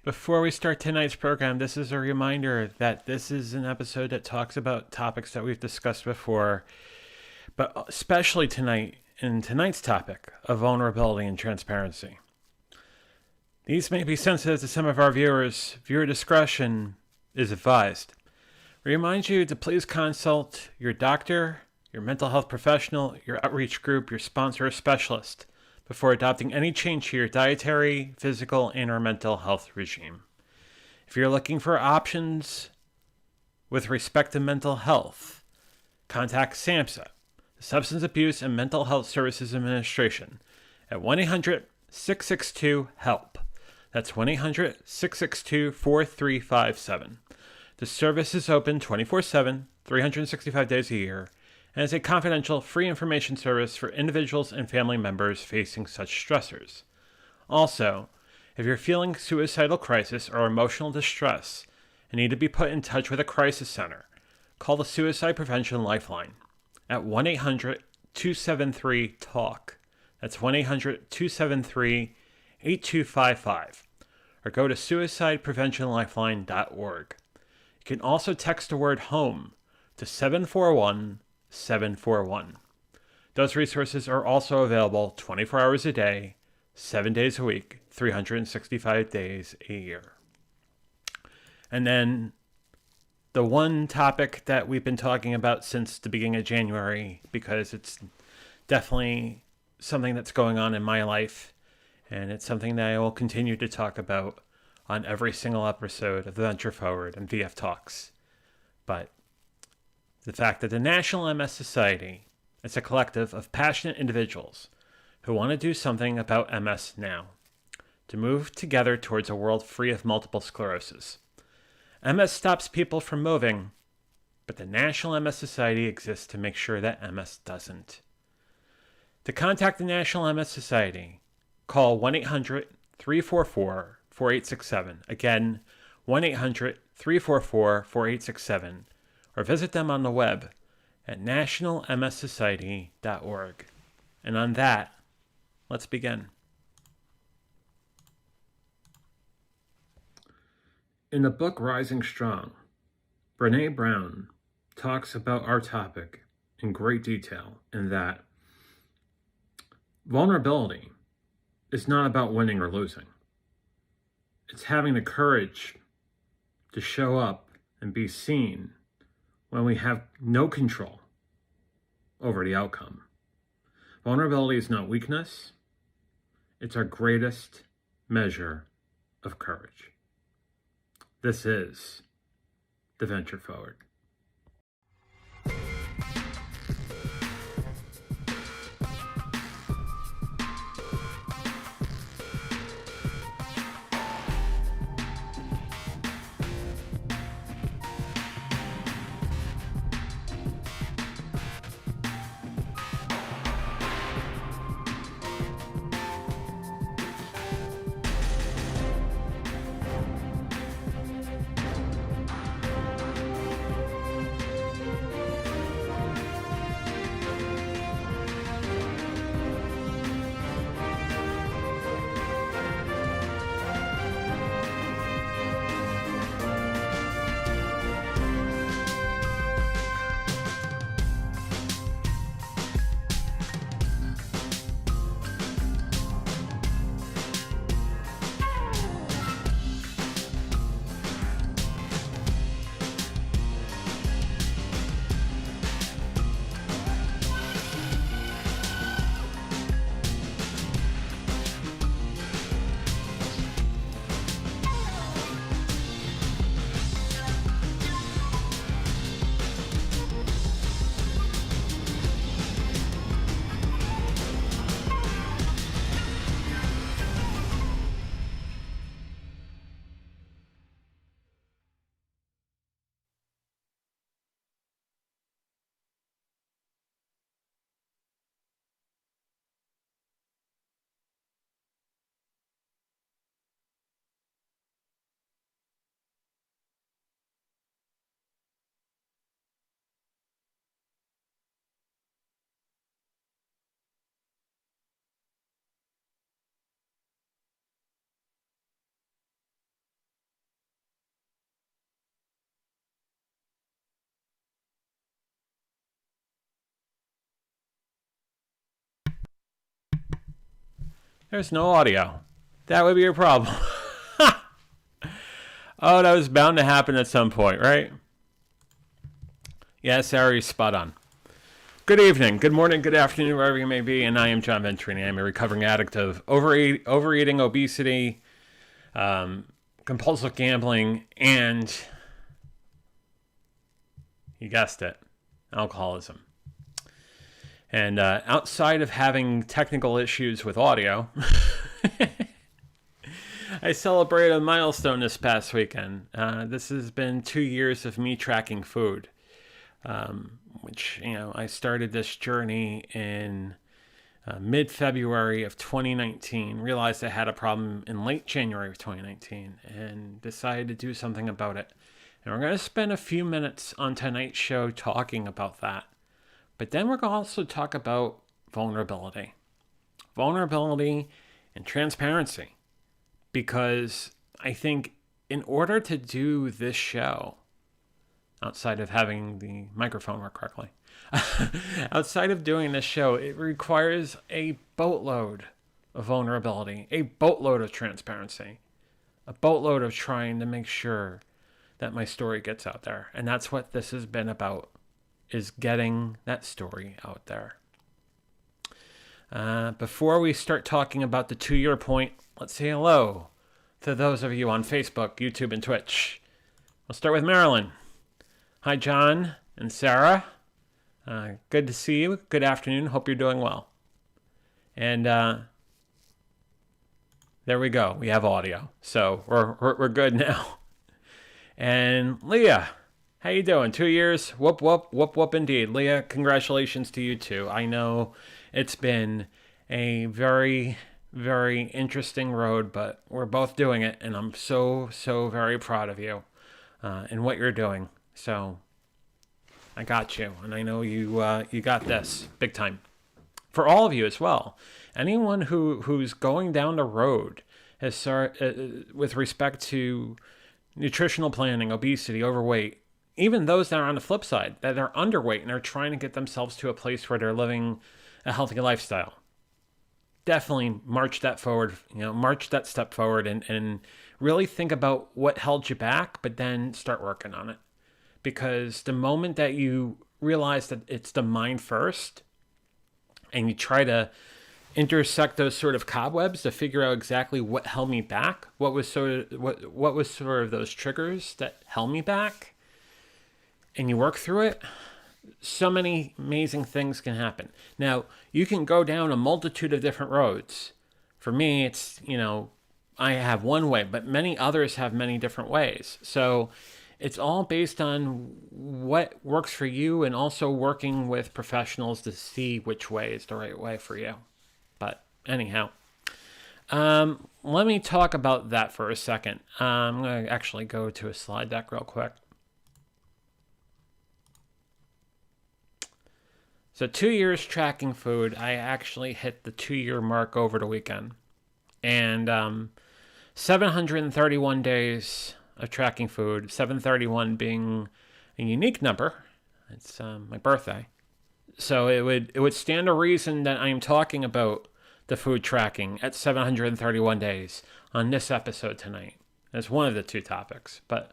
Before we start tonight's program, this is a reminder that this is an episode that talks about topics that we've discussed before, but especially tonight in tonight's topic of vulnerability and transparency. These may be sensitive to some of our viewers. Viewer discretion is advised. We remind you to please consult your doctor, your mental health professional, your outreach group, your sponsor or specialist before adopting any change to your dietary, physical, and or mental health regime. If you're looking for options with respect to mental health, contact SAMHSA, the Substance Abuse and Mental Health Services Administration, at 1-800-662-HELP. That's 1-800-662-4357. The service is open 24/7, 365 days a year, and is a confidential, free information service for individuals and family members facing such stressors. Also, if you're feeling suicidal crisis or emotional distress and need to be put in touch with a crisis center, call the Suicide Prevention Lifeline at 1-800-273-TALK. That's 1-800-273-8255. Or go to suicidepreventionlifeline.org. You can also text the word HOME to 741-741. Those resources are also available 24 hours a day, 7 days a week, 365 days a year. And then the one topic that we've been talking about since the beginning of January, because it's definitely something that's going on in my life, and it's something that I will continue to talk about on every single episode of The Venture Forward and VF Talks. But the fact that the National MS Society is a collective of passionate individuals who want to do something about MS now, to move together towards a world free of multiple sclerosis. MS stops people from moving, but the National MS Society exists to make sure that MS doesn't. To contact the National MS Society, call 1-800-344-4867. Again, 1-800-344-4867. Or visit them on the web at nationalmssociety.org. And on that, let's begin. In the book Rising Strong, Brené Brown talks about our topic in great detail in that vulnerability is not about winning or losing. It's having the courage to show up and be seen when we have no control over the outcome. Vulnerability is not weakness. It's our greatest measure of courage. This is The Venture Forward. There's no audio. That would be a problem. Oh, that was bound to happen at some point, right? Yeah, Sarah's spot on. Good evening, good morning, good afternoon, wherever you may be, and I am John Venturini. I'm a recovering addict of overeating, obesity, compulsive gambling, and, you guessed it, alcoholism. And outside of having technical issues with audio, I celebrated a milestone this past weekend. This has been 2 years of me tracking food, which, I started this journey in mid-February of 2019, realized I had a problem in late January of 2019, and decided to do something about it. And we're going to spend a few minutes on tonight's show talking about that. But then we're going to also talk about vulnerability. Vulnerability and transparency. Because I think in order to do this show, outside of having the microphone work correctly, outside of doing this show, it requires a boatload of vulnerability, a boatload of transparency, a boatload of trying to make sure that my story gets out there. And that's what this has been about, is getting that story out there. Before we start talking about the 2-year point, let's say hello to those of you on Facebook, YouTube, and Twitch. We'll start with Marilyn. Hi, John and Sarah. Good to see you. Good afternoon. Hope you're doing well. And there we go. We have audio, so we're good now. And Leah, how you doing? 2 years. Whoop whoop whoop whoop. Indeed, Leah. Congratulations to you too. I know it's been a very, very interesting road, but we're both doing it, and I'm so very proud of you and what you're doing. So I got you, and I know you got this big time. For all of you as well, anyone who's going down the road has with respect to nutritional planning, obesity, overweight, even those that are on the flip side, that are underweight and are trying to get themselves to a place where they're living a healthy lifestyle. Definitely march that forward, march that step forward and really think about what held you back, but then start working on it. Because the moment that you realize that it's the mind first, and you try to intersect those sort of cobwebs to figure out exactly what held me back, what was sort of those triggers that held me back, and you work through it, so many amazing things can happen. Now, you can go down a multitude of different roads. For me, it's, I have one way, but many others have many different ways. So it's all based on what works for you, and also working with professionals to see which way is the right way for you. But anyhow, let me talk about that for a second. I'm going to actually go to a slide deck real quick. So 2 years tracking food, I actually hit the 2-year mark over the weekend. And 731 days of tracking food, 731 being a unique number. It's my birthday. So it would stand to reason that I'm talking about the food tracking at 731 days on this episode tonight. That's one of the two topics. But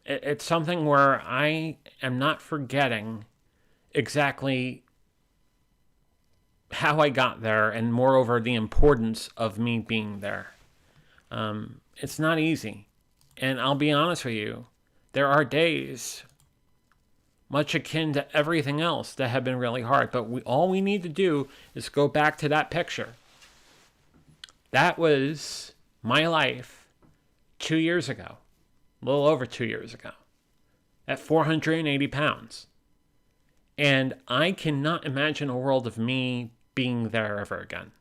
it's something where I am not forgetting exactly how I got there, and moreover, the importance of me being there. It's not easy. And I'll be honest with you, there are days, much akin to everything else, that have been really hard. But all we need to do is go back to that picture. That was my life 2 years ago, a little over 2 years ago, at 480 pounds. And I cannot imagine a world of me being there ever again.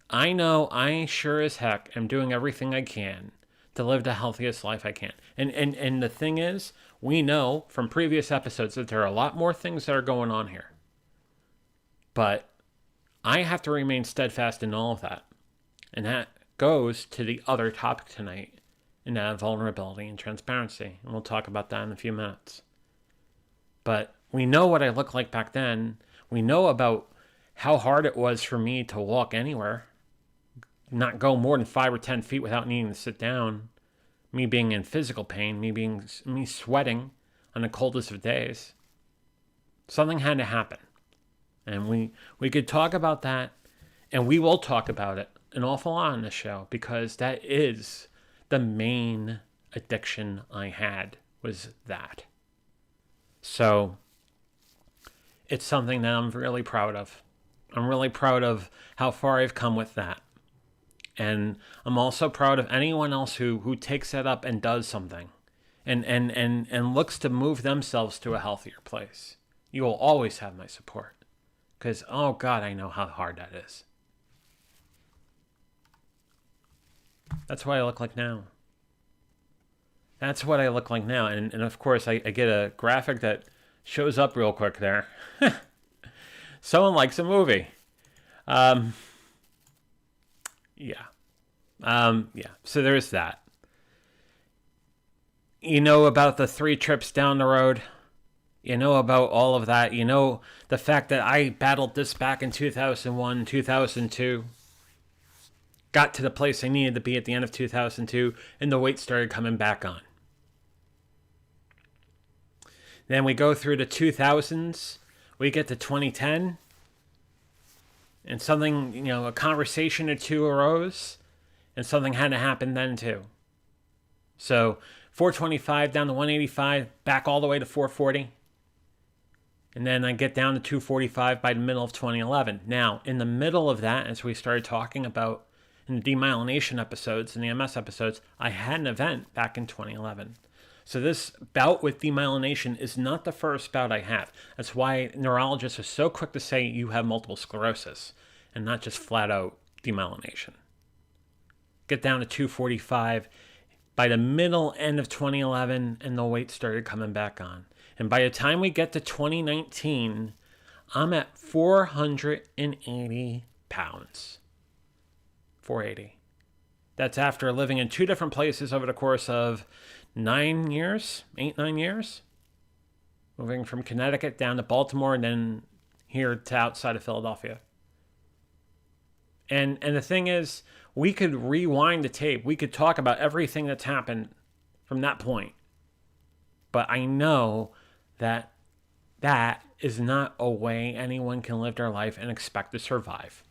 I know I sure as heck am doing everything I can to live the healthiest life I can. And the thing is, we know from previous episodes that there are a lot more things that are going on here. But I have to remain steadfast in all of that. And that goes to the other topic tonight, and that vulnerability and transparency. And we'll talk about that in a few minutes. But we know what I looked like back then. We know about how hard it was for me to walk anywhere. not go more than 5 or 10 feet without needing to sit down, me being in physical pain, me sweating on the coldest of days. Something had to happen. And we could talk about that, and we will talk about it an awful lot on this show, because that is the main addiction I had, was that. So it's something that I'm really proud of. I'm really proud of how far I've come with that. And I'm also proud of anyone else who takes that up and does something and looks to move themselves to a healthier place. You will always have my support. Because, oh God, I know how hard that is. That's what I look like now. That's what I look like now. And of course, I get a graphic that shows up real quick there. Someone likes a movie. Yeah. Yeah. So there's that. You know about the 3 trips down the road. You know about all of that. You know the fact that I battled this back in 2001, 2002. Got to the place I needed to be at the end of 2002, and the weight started coming back on. Then we go through the 2000s. We get to 2010. And something, a conversation or two arose. And something had to happen then too. So 425 down to 185, back all the way to 440. And then I get down to 245 by the middle of 2011. Now, in the middle of that, as we started talking about in the demyelination episodes and the MS episodes, I had an event back in 2011. So this bout with demyelination is not the first bout I have. That's why neurologists are so quick to say you have multiple sclerosis and not just flat out demyelination. Get down to 245 by the middle end of 2011, and the weight started coming back on. And by the time we get to 2019, I'm at 480 pounds. 480. That's after living in 2 different places over the course of 9 years, 8-9 years. Moving from Connecticut down to Baltimore and then here to outside of Philadelphia. And the thing is, we could rewind the tape. We could talk about everything that's happened from that point. But I know that that is not a way anyone can live their life and expect to survive.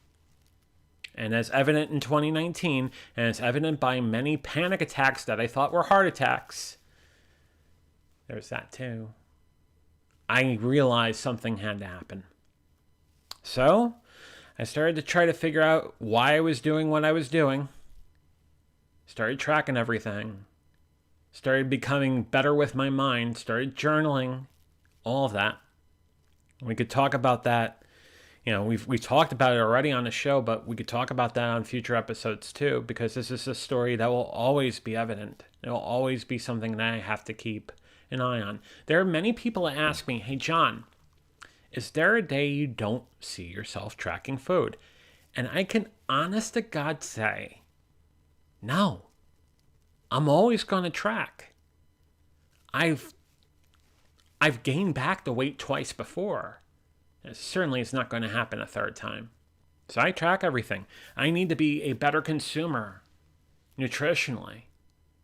And as evident in 2019, and as evident by many panic attacks that I thought were heart attacks, there's that too. I realized something had to happen. So I started to try to figure out why I was doing what I was doing. Started tracking everything. Started becoming better with my mind. Started journaling. All of that. We could talk about that. We talked about it already on the show, but we could talk about that on future episodes too, because this is a story that will always be evident. It will always be something that I have to keep an eye on. There are many people that ask me, hey, John, is there a day you don't see yourself tracking food? And I can honest to God say, no. I'm always going to track. I've gained back the weight twice before. Certainly it's not going to happen a third time. So I track everything. I need to be a better consumer nutritionally.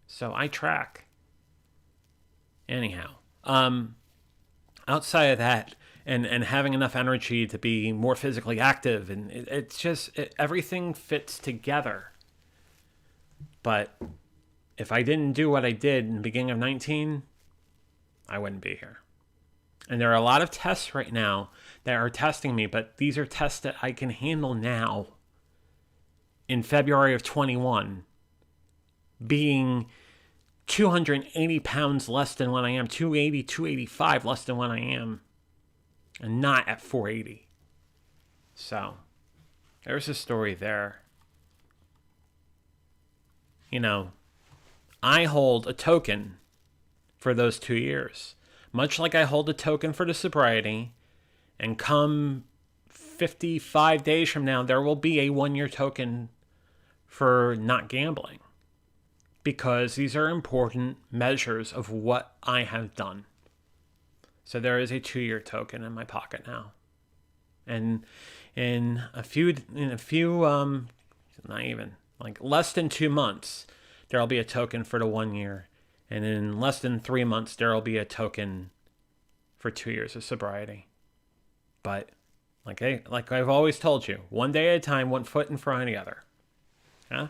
So I track. Anyhow, outside of that, and having enough energy to be more physically active, and everything fits together. But if I didn't do what I did in the beginning of 19, I wouldn't be here. And there are a lot of tests right now that are testing me, but these are tests that I can handle now in February of 21, being 280 pounds less than what I am, 280, 285 less than what I am, and not at 480. So, there's a story there. I hold a token for those 2 years. Much like I hold a token for the sobriety, and come 55 days from now, there will be a 1-year token for not gambling. Because these are important measures of what I have done. So there is a 2-year token in my pocket now. And in a few, not even, Like less than 2 months, there'll be a token for the 1 year. And in less than 3 months, there'll be a token for 2 years of sobriety. But like I've always told you, one day at a time, one foot in front of the other. Yeah?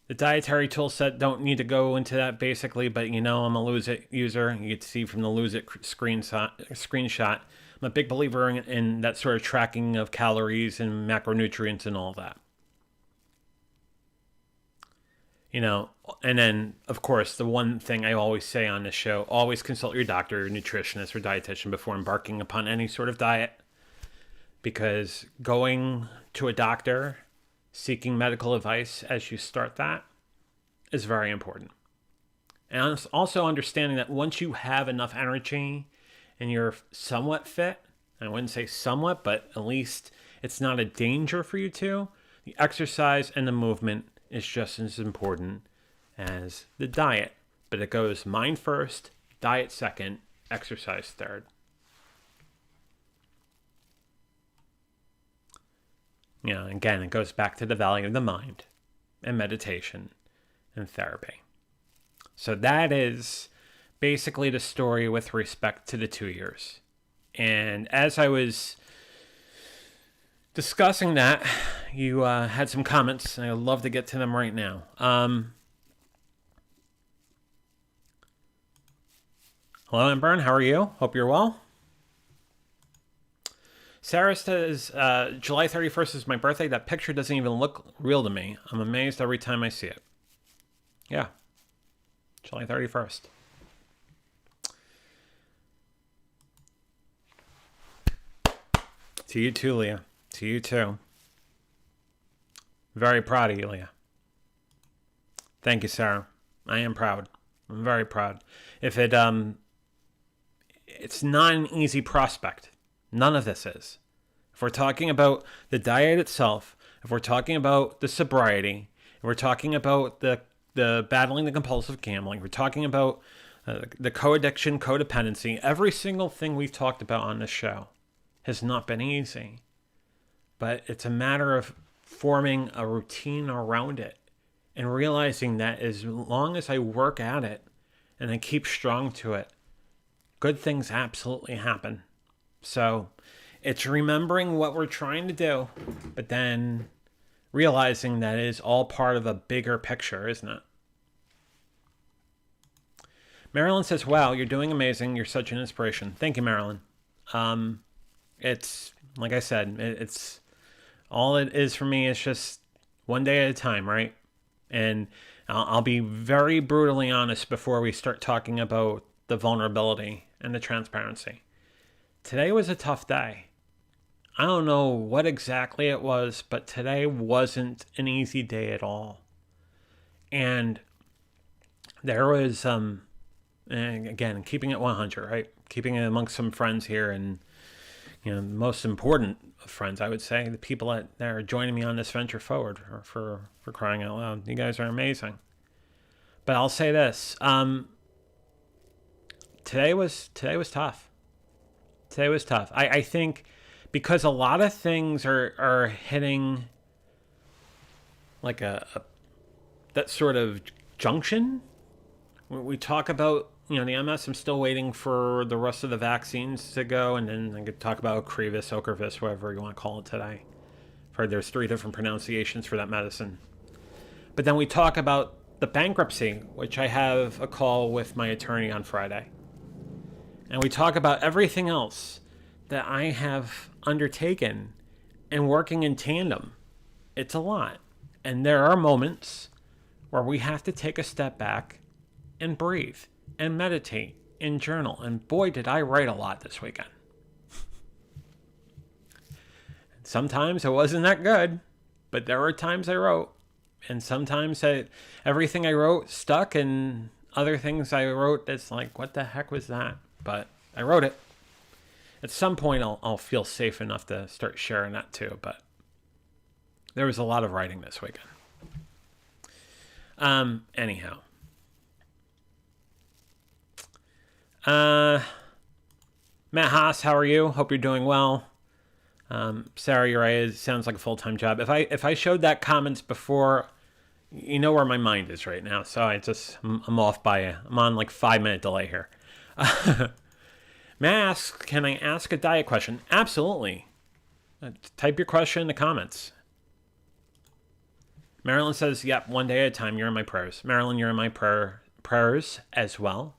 The dietary tool set, don't need to go into that basically, but I'm a Lose It user. You can see from the Lose It screenshot. I'm a big believer in that sort of tracking of calories and macronutrients and all that. And then, of course, the one thing I always say on this show, always consult your doctor, your nutritionist, or dietitian before embarking upon any sort of diet. Because going to a doctor, seeking medical advice as you start that is very important. And also understanding that once you have enough energy and you're somewhat fit, I wouldn't say somewhat, but at least it's not a danger for you to, the exercise and the movement is just as important as the diet. But it goes mind first, diet second, exercise third. Again, it goes back to the value of the mind and meditation and therapy. So that is basically the story with respect to the 2 years. And as I was discussing that, you had some comments, and I'd love to get to them right now. Hello, Emburn. How are you? Hope you're well. Sarah says, July 31st is my birthday. That picture doesn't even look real to me. I'm amazed every time I see it. Yeah. July 31st. To you too, Leah. To you too. Very proud of you, Leah. Thank you, Sarah. I am proud. I'm very proud. If it's not an easy prospect. None of this is. If we're talking about the diet itself, if we're talking about the sobriety, if we're talking about the battling the compulsive gambling, we're talking about the co-addiction, codependency, every single thing we've talked about on this show has not been easy. But it's a matter of forming a routine around it and realizing that as long as I work at it and I keep strong to it, good things absolutely happen. So it's remembering what we're trying to do, but then realizing that it is all part of a bigger picture, isn't it? Marilyn says, wow, you're doing amazing. You're such an inspiration. Thank you, Marilyn. It's, like I said, it's all it is for me is just one day at a time, right? And I'll be very brutally honest before we start talking about the vulnerability and the transparency. Today was a tough day. I don't know what exactly it was, but today wasn't an easy day at all. And there was, and again, keeping it 100, right? Keeping it amongst some friends here, and the most important of friends, I would say, the people that are joining me on this venture forward, or for crying out loud. You guys are amazing. But I'll say this: today was tough. Today was tough. I think because a lot of things are hitting like that sort of junction. We talk about, the MS. I'm still waiting for the rest of the vaccines to go, and then I could talk about Ocrevus, Ocrevus, whatever you want to call it today. I've heard there's 3 different pronunciations for that medicine. But then we talk about the bankruptcy, which I have a call with my attorney on Friday. And we talk about everything else that I have undertaken and working in tandem. It's a lot. And there are moments where we have to take a step back and breathe and meditate and journal. And boy, did I write a lot this weekend. Sometimes it wasn't that good, but there were times I wrote. And sometimes everything I wrote stuck, and other things I wrote, it's like, what the heck was that? But I wrote it. At some point, I'll feel safe enough to start sharing that too. But there was a lot of writing this weekend. Anyhow. Matt Haas, how are you? Hope you're doing well. Sarah, you're right. It sounds like a full-time job. If I showed that comments before, you know where my mind is right now. So I'm off I'm on like 5 minute delay here. Mask, can I ask a diet question? Absolutely. Type your question in the comments. Marilyn says, yep, one day at a time. You're in my prayers. Marilyn, you're in my prayers as well.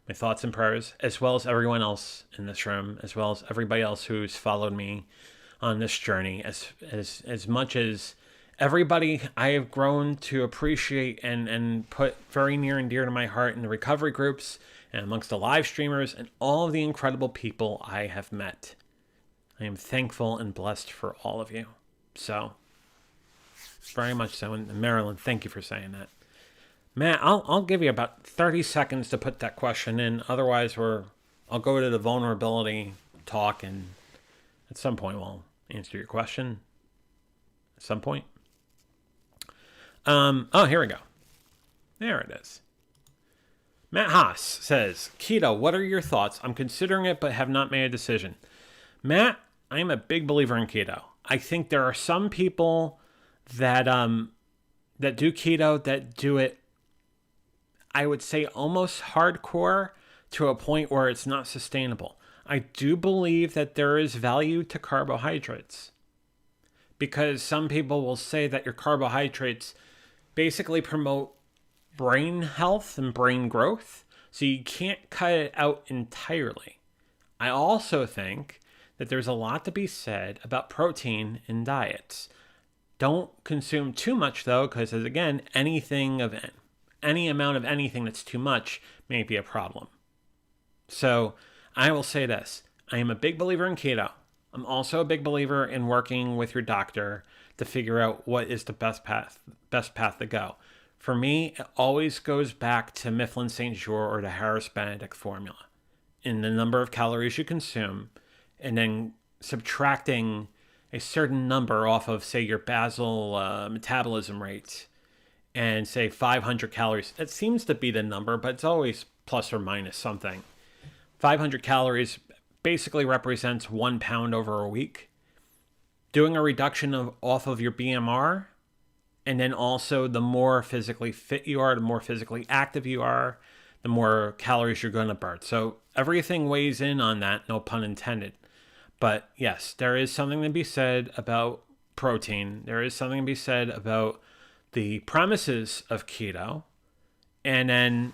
My thoughts and prayers, as well as everyone else in this room, as well as everybody else who's followed me on this journey. As much as everybody I have grown to appreciate and put very near and dear to my heart in the recovery groups and amongst the live streamers and all of the incredible people I have met. I am thankful and blessed for all of you. So, very much so. And Marilyn, thank you for saying that. Matt, I'll give you about 30 seconds to put that question in. Otherwise, I'll go to the vulnerability talk, and at some point we'll answer your question. At some point. Oh, here we go. There it is. Matt Haas says, keto, what are your thoughts? I'm considering it, but have not made a decision. Matt, I am a big believer in keto. I think there are some people that do keto that do it, I would say, almost hardcore to a point where it's not sustainable. I do believe that there is value to carbohydrates, because some people will say that your carbohydrates basically promote brain health and brain growth, so you can't cut it out entirely. I also think that there's a lot to be said about protein in diets. Don't consume too much, though, because, again, any amount of anything that's too much may be a problem. So I will say this. I am a big believer in keto. I'm also a big believer in working with your doctor to figure out what is the best path to go. For me, it always goes back to Mifflin St. Jean or the Harris-Benedict formula. In the number of calories you consume, and then subtracting a certain number off of, say, your basal metabolism rate, and say 500 calories. That seems to be the number, but it's always plus or minus something. 500 calories basically represents 1 pound over a week. Doing a reduction off of your BMR, and then also the more physically fit you are, the more physically active you are, the more calories you're going to burn. So everything weighs in on that, no pun intended. But yes, there is something to be said about protein. There is something to be said about the premises of keto, and then,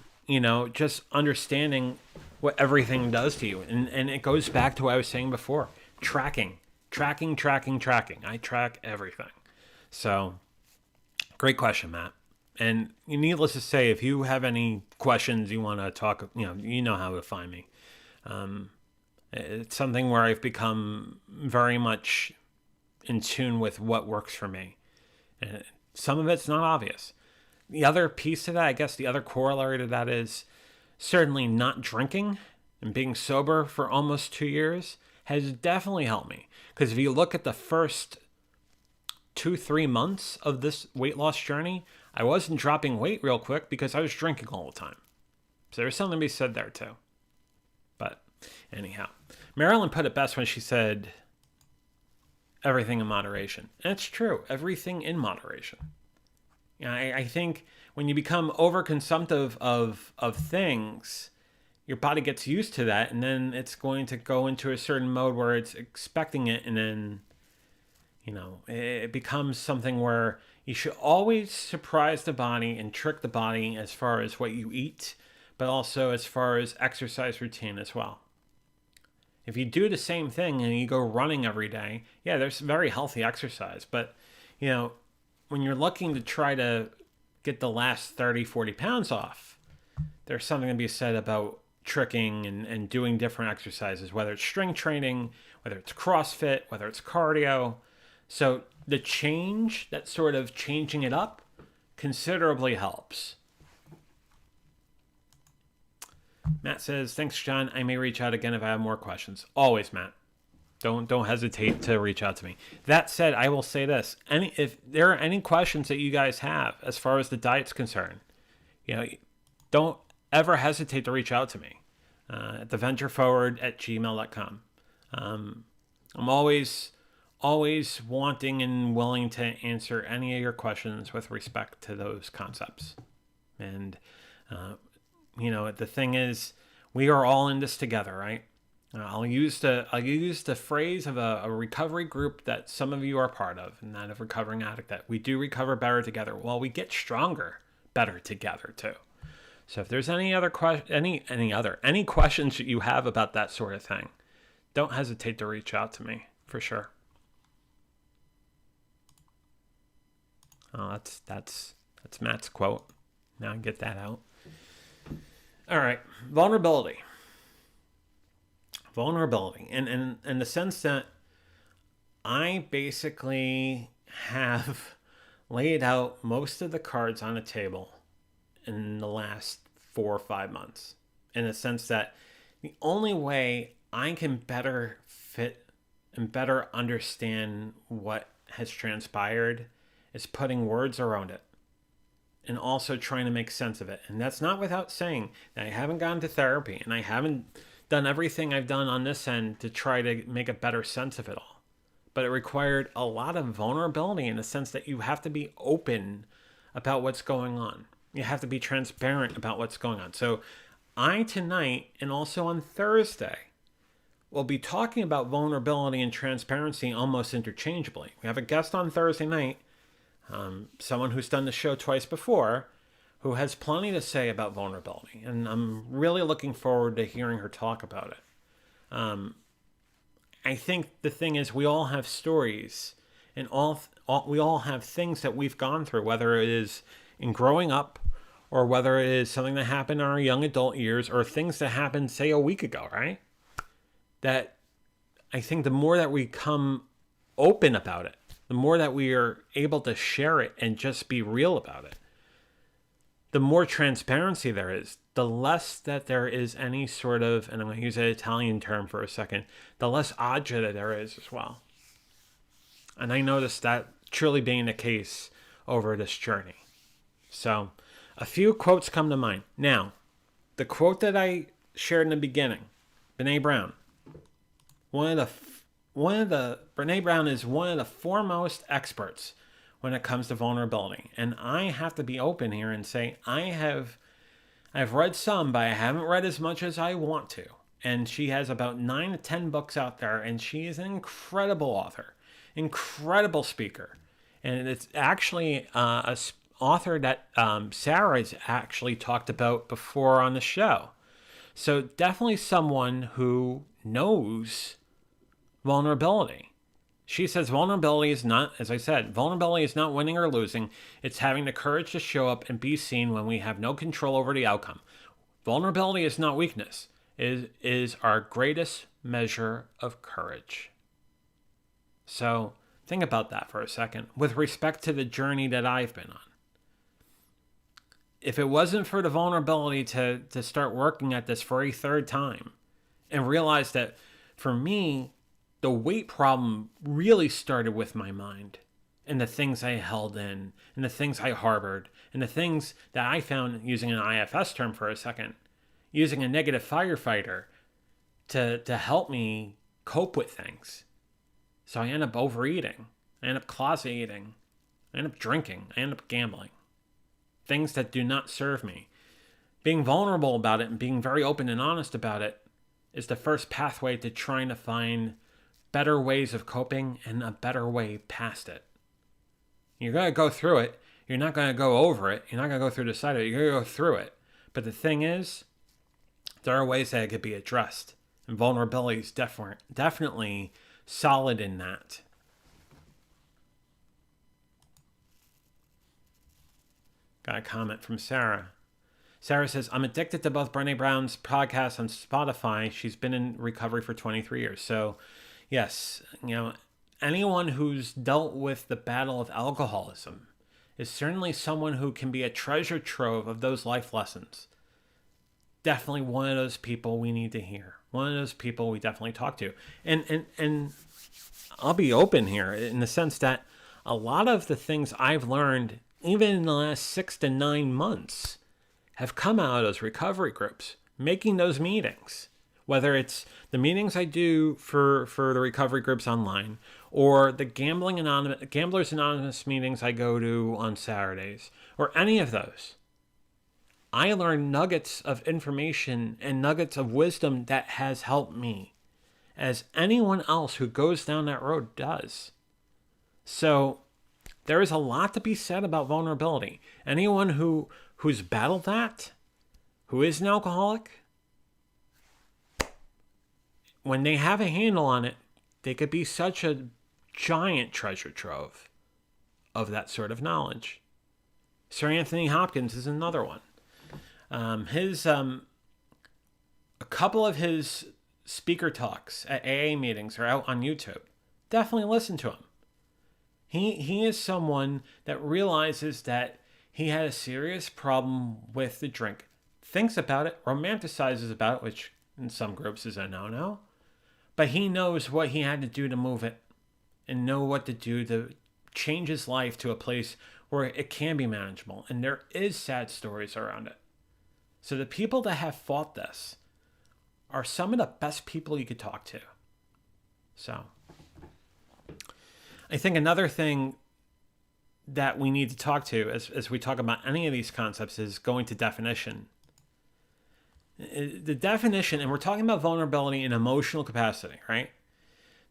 just understanding what everything does to you. And it goes back to what I was saying before. Tracking. I track everything. So, great question, Matt. And needless to say, if you have any questions you want to talk, you know how to find me. It's something where I've become very much in tune with what works for me. And some of it's not obvious. The other piece of that, I guess the other corollary to that, is certainly not drinking and being sober for almost 2 years has definitely helped me. Because if you look at the first 2-3 months of this weight loss journey, I wasn't dropping weight real quick because I was drinking all the time. So there's something to be said there too. But anyhow, Marilyn put it best when she said, everything in moderation. And it's true. Everything in moderation. I think when you become overconsumptive of things, your body gets used to that, and then it's going to go into a certain mode where it's expecting it, and then, it becomes something where you should always surprise the body and trick the body as far as what you eat, but also as far as exercise routine as well. If you do the same thing and you go running every day, yeah, there's very healthy exercise. But, when you're looking to try to get the last 30, 40 pounds off, there's something to be said about tricking and doing different exercises, whether it's strength training, whether it's CrossFit, whether it's cardio. So the change, that sort of changing it up, considerably helps. Matt says, thanks, John. I may reach out again if I have more questions. Always, Matt. Don't hesitate to reach out to me. That said, I will say this. If there are any questions that you guys have as far as the diet's concerned, don't ever hesitate to reach out to me at theventureforward@gmail.com. I'm always always wanting and willing to answer any of your questions with respect to those concepts. And, the thing is, we are all in this together, right? I'll use the phrase of a recovery group that some of you are part of, and that of Recovering Addict, that we do recover better together. Well, we get stronger better together too. So if there's any questions that you have about that sort of thing, don't hesitate to reach out to me for sure. Oh, that's Matt's quote. Now I get that out. All right, vulnerability. And in the sense that I basically have laid out most of the cards on the table in the last 4 or 5 months, in the sense that the only way I can better fit and better understand what has transpired is putting words around it and also trying to make sense of it. And that's not without saying that I haven't gone to therapy and I haven't done everything I've done on this end to try to make a better sense of it all. But it required a lot of vulnerability, in the sense that you have to be open about what's going on. You have to be transparent about what's going on. So I tonight, and also on Thursday, will be talking about vulnerability and transparency almost interchangeably. We have a guest on Thursday night, someone who's done the show twice before, who has plenty to say about vulnerability. And I'm really looking forward to hearing her talk about it. I think the thing is, we all have stories, and we all have things that we've gone through, whether it is in growing up, or whether it is something that happened in our young adult years, or things that happened, say, a week ago, right? That I think the more that we come open about it, the more that we are able to share it and just be real about it, the more transparency there is, the less that there is any sort of, and I'm going to use an Italian term for a second, the less agita there is as well. And I noticed that truly being the case over this journey. So a few quotes come to mind. Now, the quote that I shared in the beginning, Brene Brown. Brene Brown is one of the foremost experts when it comes to vulnerability. And I have to be open here and say, I've read some, but I haven't read as much as I want to. And she has about 9 to 10 books out there, and she is an incredible author, incredible speaker. And it's actually a author that Sarah's actually talked about before on the show. So definitely someone who knows vulnerability. She says vulnerability is not, as I said, vulnerability is not winning or losing. It's having the courage to show up and be seen when we have no control over the outcome. Vulnerability is not weakness. It is our greatest measure of courage. So think about that for a second with respect to the journey that I've been on. If it wasn't for the vulnerability to start working at this for a third time and realize that for me, the weight problem really started with my mind and the things I held in and the things I harbored and the things that I found, using an IFS term for a second, using a negative firefighter to help me cope with things. So I end up overeating. I end up closet eating. I end up drinking. I end up gambling. Things that do not serve me. Being vulnerable about it and being very open and honest about it is the first pathway to trying to find better ways of coping and a better way past it. You're going to go through it. You're not going to go over it. You're not going to go through the side of it. You're going to go through it. But the thing is, there are ways that it could be addressed. And vulnerability is definitely solid in that. Got a comment from Sarah. Sarah says, I'm addicted to both Brene Brown's podcasts on Spotify. She's been in recovery for 23 years. So, yes, anyone who's dealt with the battle of alcoholism is certainly someone who can be a treasure trove of those life lessons. Definitely one of those people we need to hear. One of those people we definitely talk to. And I'll be open here in the sense that a lot of the things I've learned, even in the last 6 to 9 months, have come out of those recovery groups, making those meetings. Whether it's the meetings I do for the recovery groups online, or the Gamblers Anonymous meetings I go to on Saturdays, or any of those. I learn nuggets of information and nuggets of wisdom that has helped me, as anyone else who goes down that road does. So there is a lot to be said about vulnerability. Anyone who's battled that, who is an alcoholic, when they have a handle on it, they could be such a giant treasure trove of that sort of knowledge. Sir Anthony Hopkins is another one. A couple of his speaker talks at AA meetings are out on YouTube. Definitely listen to him. He is someone that realizes that he had a serious problem with the drink, thinks about it, romanticizes about it, which in some groups is a no-no, but he knows what he had to do to move it and know what to do to change his life to a place where it can be manageable. And there is sad stories around it. So the people that have fought this are some of the best people you could talk to. So I think another thing that we need to talk to as we talk about any of these concepts is going to definition. The definition, and we're talking about vulnerability and emotional capacity, right?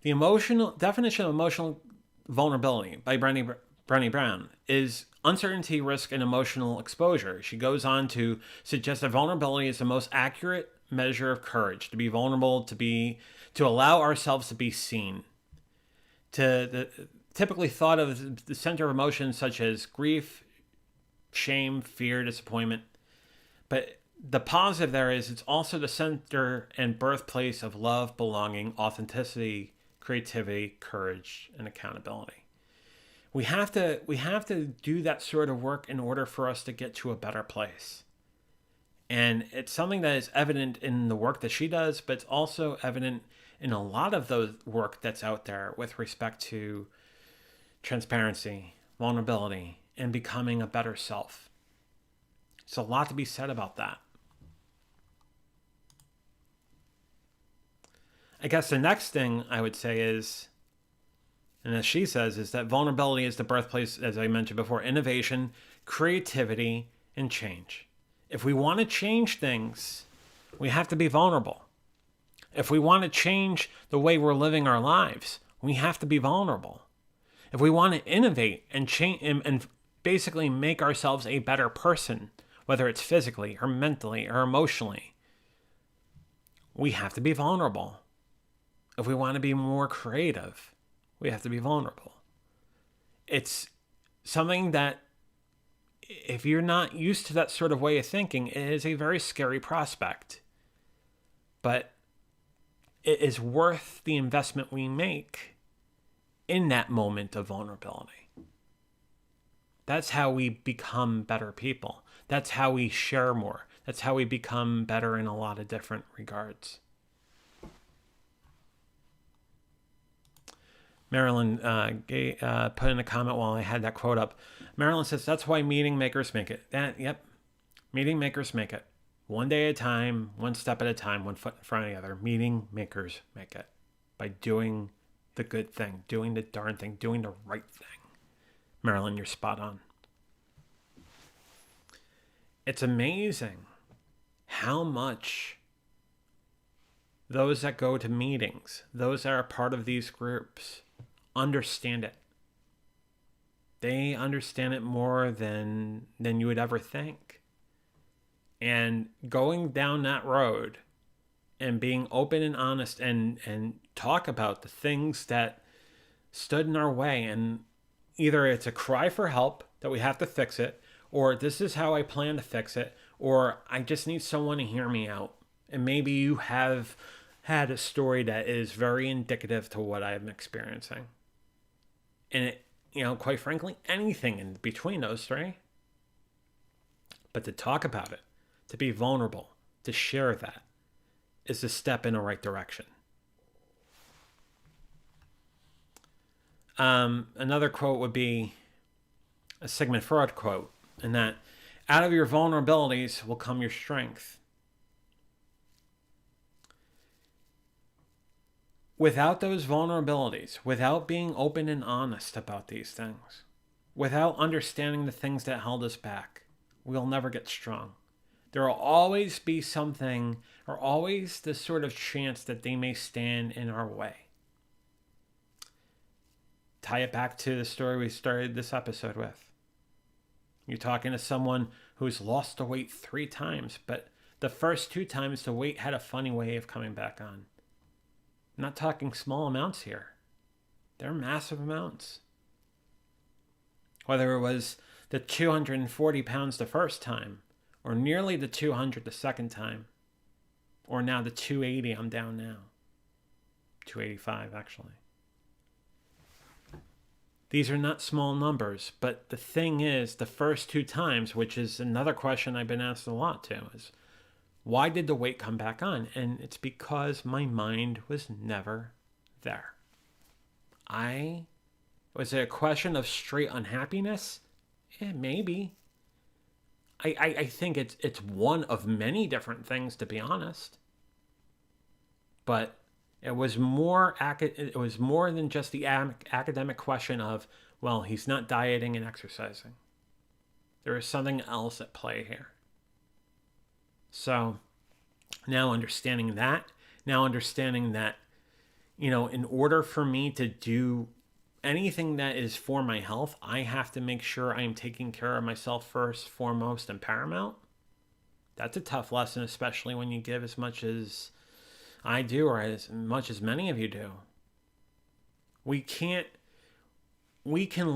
The emotional definition of emotional vulnerability by Brené Brown is uncertainty, risk, and emotional exposure. She goes on to suggest that vulnerability is the most accurate measure of courage, to be vulnerable, to allow ourselves to be seen. Typically thought of the center of emotions such as grief, shame, fear, disappointment. But the positive there is it's also the center and birthplace of love, belonging, authenticity, creativity, courage, and accountability. We have to do that sort of work in order for us to get to a better place. And it's something that is evident in the work that she does, but it's also evident in a lot of the work that's out there with respect to transparency, vulnerability, and becoming a better self. It's a lot to be said about that. I guess the next thing I would say is, and as she says, is that vulnerability is the birthplace, as I mentioned before, innovation, creativity, and change. If we want to change things, we have to be vulnerable. If we want to change the way we're living our lives, we have to be vulnerable. If we want to innovate and change and basically make ourselves a better person, whether it's physically or mentally or emotionally, we have to be vulnerable. If we want to be more creative, we have to be vulnerable. It's something that, if you're not used to that sort of way of thinking, it is a very scary prospect. But it is worth the investment we make in that moment of vulnerability. That's how we become better people. That's how we share more. That's how we become better in a lot of different regards. Marilyn put in a comment while I had that quote up. Marilyn says, that's why meeting makers make it. Yep. Meeting makers make it. One day at a time, one step at a time, one foot in front of the other. Meeting makers make it. By doing the good thing, doing the darn thing, doing the right thing. Marilyn, you're spot on. It's amazing how much those that go to meetings, those that are part of these groups, understand it. They understand it more than you would ever think. And going down that road and being open and honest and talk about the things that stood in our way, and either it's a cry for help that we have to fix it, or this is how I plan to fix it, or I just need someone to hear me out. And maybe you have had a story that is very indicative to what I'm experiencing. And it, quite frankly, anything in between those three. But to talk about it, to be vulnerable, to share that, is a step in the right direction. Another quote would be a Sigmund Freud quote, and that out of your vulnerabilities will come your strength. without those vulnerabilities, without being open and honest about these things, without understanding the things that held us back, we'll never get strong. There will always be something, or always the sort of chance that they may stand in our way. Tie it back to the story we started this episode with. You're talking to someone who's lost the weight 3 times, but the first 2 times the weight had a funny way of coming back on. I'm not talking small amounts here. They're massive amounts. Whether it was the 240 pounds the first time, or nearly the 200 the second time, or now the 280 I'm down now. 285 actually. These are not small numbers, but the thing is, the first 2 times, which is another question I've been asked a lot too, is why did the weight come back on? And it's because my mind was never there. Was it a question of straight unhappiness? Yeah, maybe. I think it's one of many different things, to be honest. But it was more than just the academic question of, well, he's not dieting and exercising. There is something else at play here. So now understanding that, in order for me to do anything that is for my health, I have to make sure I am taking care of myself first, foremost, and paramount. That's a tough lesson, especially when you give as much as I do, or as much as many of you do. We can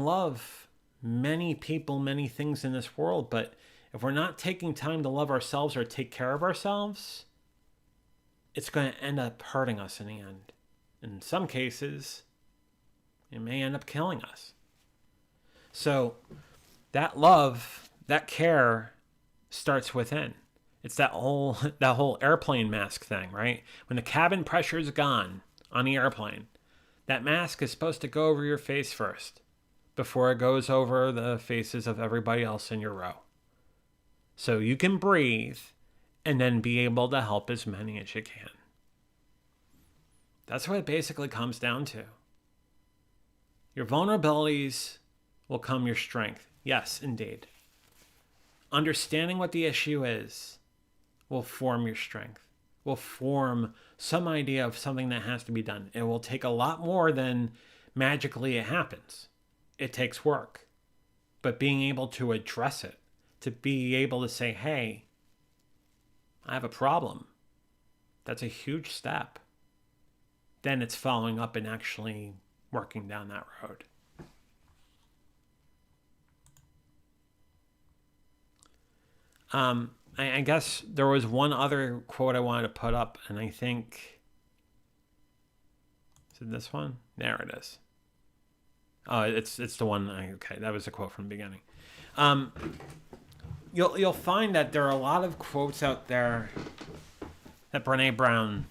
love many people, many things in this world, but if we're not taking time to love ourselves or take care of ourselves, it's going to end up hurting us in the end. In some cases, it may end up killing us. So that love, that care starts within. It's that whole airplane mask thing, right? When the cabin pressure is gone on the airplane, that mask is supposed to go over your face first before it goes over the faces of everybody else in your row. So you can breathe and then be able to help as many as you can. That's what it basically comes down to. Your vulnerabilities will come your strength. Yes, indeed. Understanding what the issue is will form your strength, will form some idea of something that has to be done. It will take a lot more than magically it happens. It takes work. But being able to address it, to be able to say, hey, I have a problem, that's a huge step. Then it's following up and actually working down that road. I guess there was one other quote I wanted to put up, and I think, is it this one? There it is. Oh, it's the one. Okay, that was a quote from the beginning. You'll find that there are a lot of quotes out there that Brené Brown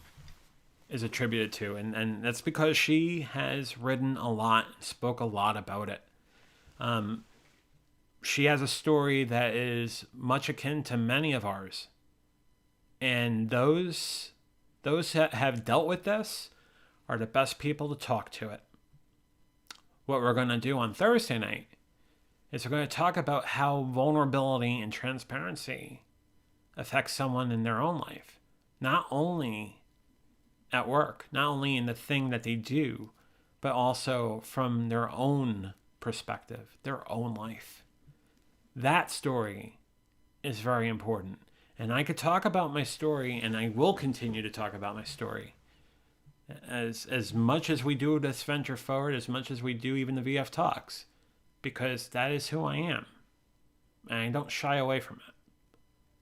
is attributed to, and that's because she has written a lot, spoke a lot about it. She has a story that is much akin to many of ours. And those that have dealt with this are the best people to talk to it. What we're going to do on Thursday night is we're going to talk about how vulnerability and transparency affects someone in their own life. Not only at work, not only in the thing that they do, but also from their own perspective, their own life. That story is very important. And I could talk about my story, and I will continue to talk about my story. As much as we do this venture forward, as much as we do even the VF Talks, because that is who I am. And I don't shy away from it.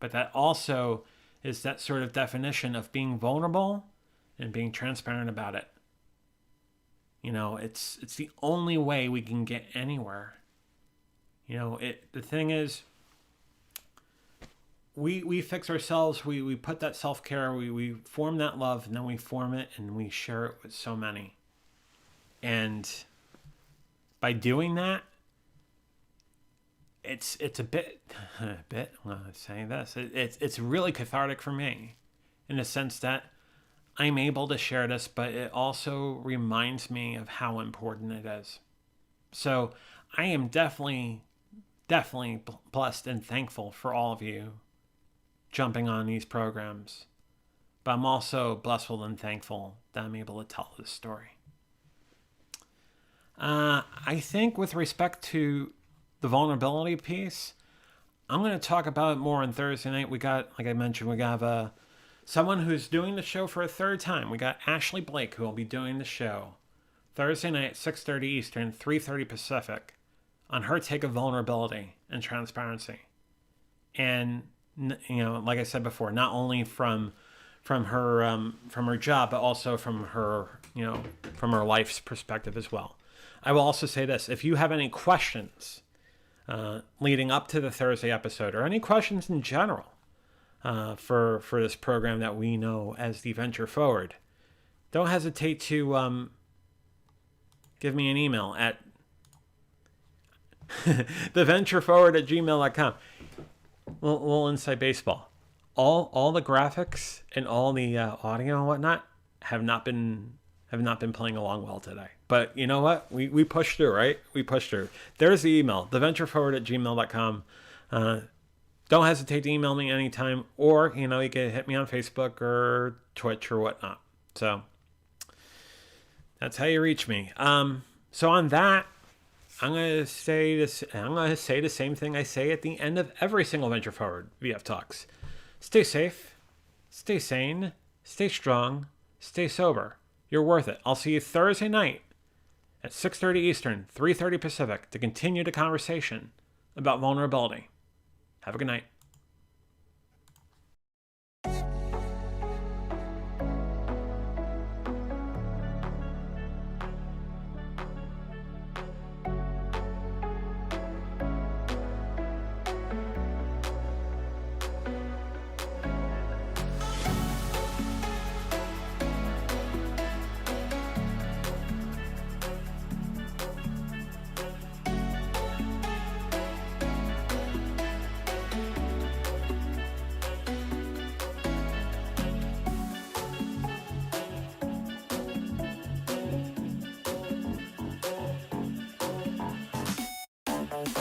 But that also is that sort of definition of being vulnerable and being transparent about it. You know, it's the only way we can get anywhere. You know, the thing is, we fix ourselves, we put that self-care, we form that love, and then we form it and we share it with so many. And by doing that, it's a bit, I'm saying this, it's really cathartic for me, in the sense that I'm able to share this, but it also reminds me of how important it is. So I am definitely blessed and thankful for all of you jumping on these programs. But I'm also blissful and thankful that I'm able to tell this story. I think with respect to the vulnerability piece, I'm going to talk about it more on Thursday night. We got, like I mentioned, we got someone who's doing the show for a third time. We got Ashley Blake, who will be doing the show Thursday night, 6:30 Eastern, 3:30 Pacific, on her take of vulnerability and transparency. And, like I said before, not only from her job, but also from her, from her life's perspective as well. I will also say this: if you have any questions leading up to the Thursday episode, or any questions in general for this program that we know as the Venture Forward, don't hesitate to give me an email at theventureforward@gmail.com. Little inside baseball. All the graphics and all the audio and whatnot have not been playing along well today. But you know what? We pushed through, right? We pushed through. There's the email, theventureforward@gmail.com. Don't hesitate to email me anytime, or you can hit me on Facebook or Twitch or whatnot. So that's how you reach me. So on that, I'm gonna say the same thing I say at the end of every single Venture Forward VF Talks. Stay safe, stay sane, stay strong, stay sober. You're worth it. I'll see you Thursday night at 6:30 Eastern, 3:30 Pacific to continue the conversation about vulnerability. Have a good night.